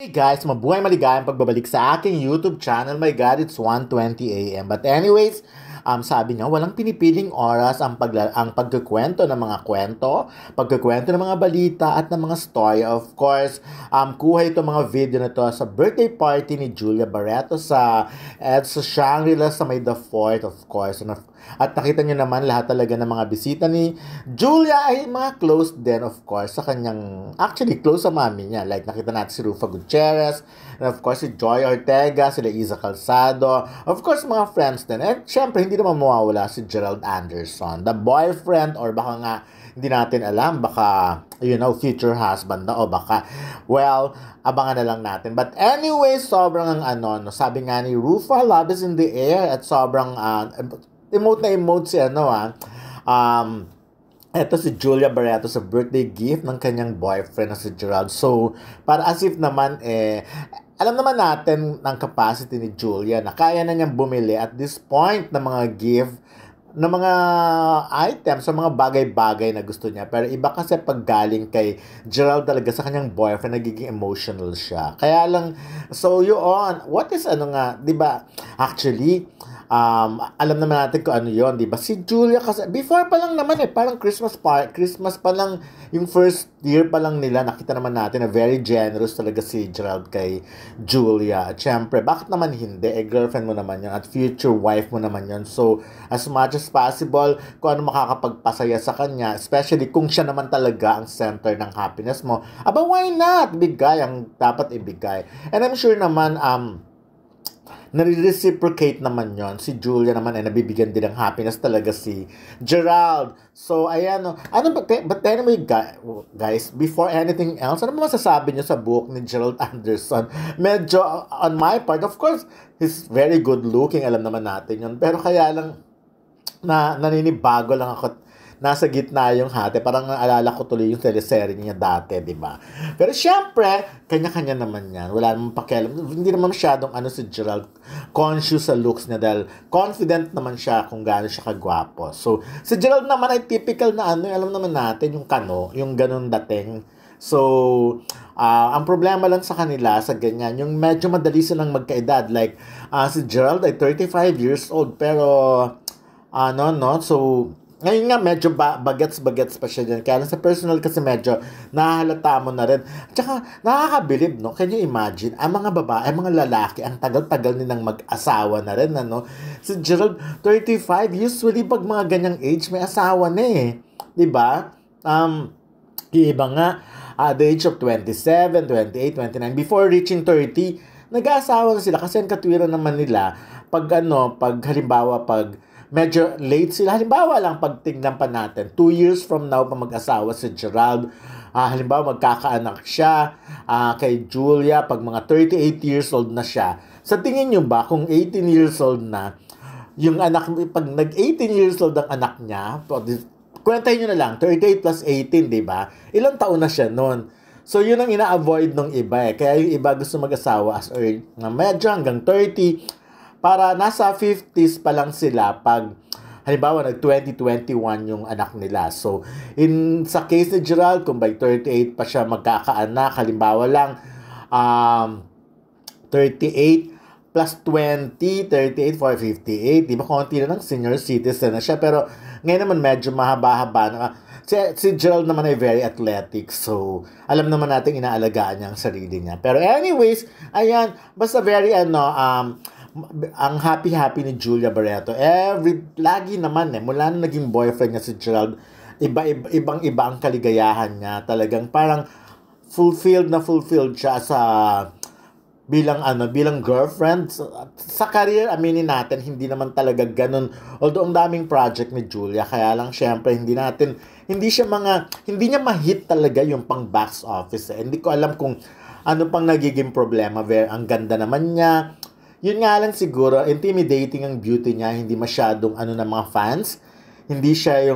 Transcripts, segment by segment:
Hey guys, mabuhay maligayang pagbabalik sa aking YouTube channel. My God, it's 1:20 a.m. But anyways, sabi niya, walang pinipiling oras ang pagkukwento ng mga kwento, pagkukwento ng mga balita at ng mga story. Of course, kuha itong mga video na to sa birthday party ni Julia Barreto sa Shangri-La sa May the 4th, of course. At nakita niyo naman lahat talaga ng mga bisita ni Julia ay mga close din, of course, sa kanyang, actually close sa mami niya. Like nakita natin si Rufa Gutierrez, and of course si Joy Ortega, sila Iza Calzado, of course mga friends din. At syempre hindi naman mawawala si Gerald Anderson, the boyfriend, or baka nga hindi natin alam, baka future husband na, o baka, well, abangan na lang natin. But anyway, sobrang sabi nga ni Rufa, love is in the air, at sobrang emote na emote si eto si Julia Barreto sa birthday gift ng kanyang boyfriend na si Gerald. So, para as if naman, alam naman natin ng capacity ni Julia na kaya na niyang bumili at this point ng mga gift, ng mga items, sa mga bagay-bagay na gusto niya. Pero iba kasi pag galing kay Gerald talaga sa kanyang boyfriend, nagiging emotional siya. Kaya lang, so yun, what is di ba? Actually, alam naman natin kung ano yon, di ba? Si Julia kasi, before pa lang naman parang Christmas pa lang, yung first year pa lang nila, nakita naman natin na very generous talaga si Gerald kay Julia. At syempre, bakit naman hindi? Girlfriend mo naman yun, at future wife mo naman yun. So, as much as possible, kung ano makakapagpasaya sa kanya, especially kung siya naman talaga ang center ng happiness mo, why not? Bigay ang dapat ibigay. And I'm sure naman, nare-reciprocate naman yon. Si Julia naman ay nabibigyan din ng happiness talaga si Gerald. So, ayan. But anyway, guys, before anything else, ano ba masasabi niyo sa book ni Gerald Anderson? Medyo, on my part, of course, he's very good looking. Alam naman natin yun. Pero kaya lang, naninibago lang ako, nasa gitna yung hati. Parang naalala ko tuloy yung teleserye niya dati, di ba? Pero syempre, kanya-kanya naman yan. Wala namang pakialam. Hindi naman masyadong si Gerald conscious sa looks niya dahil confident naman siya kung gaano siya kagwapo. So, si Gerald naman ay typical na alam naman natin yung yung ganun dating. So, ang problema lang sa kanila, sa ganyan, yung medyo madali silang magkaedad. Like, si Gerald ay 35 years old, pero, so, ngayon nga, medyo bagets pa siya dyan. Kaya sa personal kasi medyo nahahalata mo na rin. At saka, nakakabilib, no? Can you imagine? Ang mga babae, ang mga lalaki, ang tagal-tagal nilang mag-asawa na rin, Si Gerald, 35, usually pag mga ganyang age, may asawa na Diba? Yung iba nga, at the age of 27, 28, 29, before reaching 30, nag-aasawa na sila kasi ang katwiran naman nila, pag halimbawa, pag medyo late sila. Halimbawa lang, pag tignan pa natin, 2 years from now pa mag-asawa si Gerald. Halimbawa, magkakaanak siya kay Julia pag mga 38 years old na siya. Sa tingin nyo ba, kung 18 years old na, yung anak, pag nag-18 years old ang anak niya, kwentahin nyo na lang, 38 plus 18, di ba? Ilang taon na siya noon? So, yun ang ina-avoid ng iba Kaya yung iba gusto mag-asawa as early, medyo hanggang 30, para nasa 50s pa lang sila pag halimbawa nag-2021 yung anak nila. So, sa case ni Gerald, kung by 38 pa siya magkakaanak, halimbawa lang 38 plus 20, 38 for 58. Di ba, konti na ng senior citizen na siya. Pero ngayon naman medyo mahaba-haba na. Si Gerald naman ay very athletic. So, alam naman natin inaalagaan niya ang sarili niya. Pero anyways, ayan, basta very ang happy-happy ni Julia Barreto. Lagi naman mula nung naging boyfriend niya si Gerald, ibang-iba ang kaligayahan niya. Talagang parang fulfilled siya bilang girlfriend. Sa career, aminin natin, hindi naman talaga ganun. Although, ang daming project ni Julia, kaya lang syempre, hindi niya ma-hit talaga yung pang box office. Hindi ko alam kung ano pang nagiging problema. Ang ganda naman niya. Yun nga lang siguro, intimidating ang beauty niya, hindi masyadong ng mga fans. Hindi siya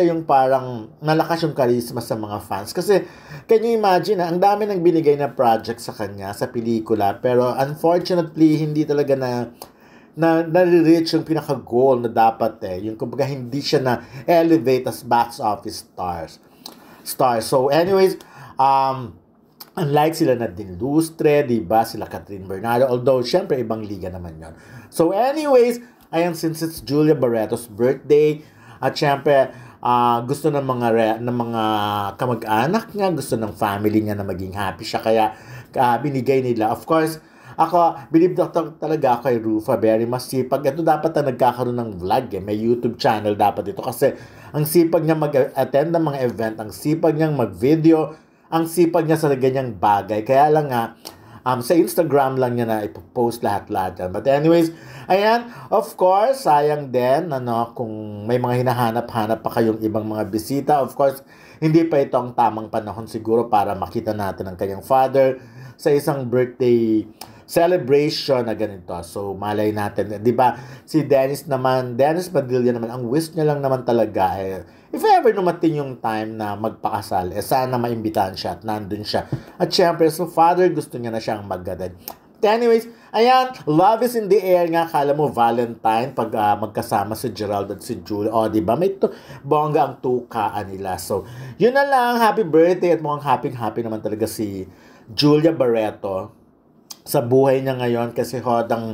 yung parang malakas yung charisma sa mga fans. Kasi, can you imagine, ang dami nang binigay na project sa kanya, sa pelikula, pero unfortunately, hindi talaga na-reach yung pinaka-goal na dapat Yung kumbaga, hindi siya na-elevate as box office star. So, anyways, Unlike sila Nadine Lustre, di ba? Sila Catherine Bernardo. Although, syempre, ibang liga naman yon. So, anyways, ayan, since it's Julia Barreto's birthday, at syempre, gusto ng ng mga kamag-anak niya, gusto ng family niya na maging happy siya. Kaya, binigay nila. Of course, ako, believe talaga ako kay Rufa. Very masipag. Ito dapat na nagkakaroon ng vlog eh. May YouTube channel dapat ito. Kasi, ang sipag niya mag-attend ng mga event, ang sipag niyang mag-video, ang sipag niya sa ganyang bagay. Kaya lang nga, sa Instagram lang niya na ipopost lahat-lahat yan. But anyways, ayan, of course, sayang din, kung may mga hinahanap-hanap pa kayong ibang mga bisita. Of course, hindi pa ito ang tamang panahon siguro para makita natin ang kanyang father sa isang birthday celebration na ganito. So, malay natin. Di ba, si Dennis Padilla naman, ang wish niya lang naman talaga, if ever numating yung time na magpakasal, sana maimbitahan siya at nandun siya. At syempre, so father, gusto niya na siyang maggatid. Anyways, ayan, love is in the air nga. Kala mo Valentine pag magkasama si Gerald at si Julia. O, di ba? May bongga ang tukaan nila. So, yun na lang. Happy birthday at mukhang happy naman talaga si Julia Barreto sa buhay niya ngayon kasi hodang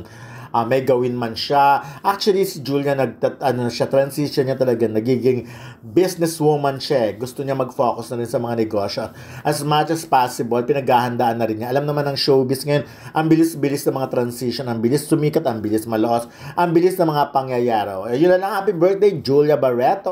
may gawin man siya. Actually, si Julia transition niya talaga, nagiging businesswoman siya. Gusto niya mag-focus na rin sa mga negosyo. As much as possible, pinaghahandaan na rin niya. Alam naman ng showbiz ngayon, ang bilis-bilis ng mga transition, ang bilis sumikat, ang bilis malaos, ang bilis ng mga pangyayari. Yun na lang, happy birthday, Julia Barreto.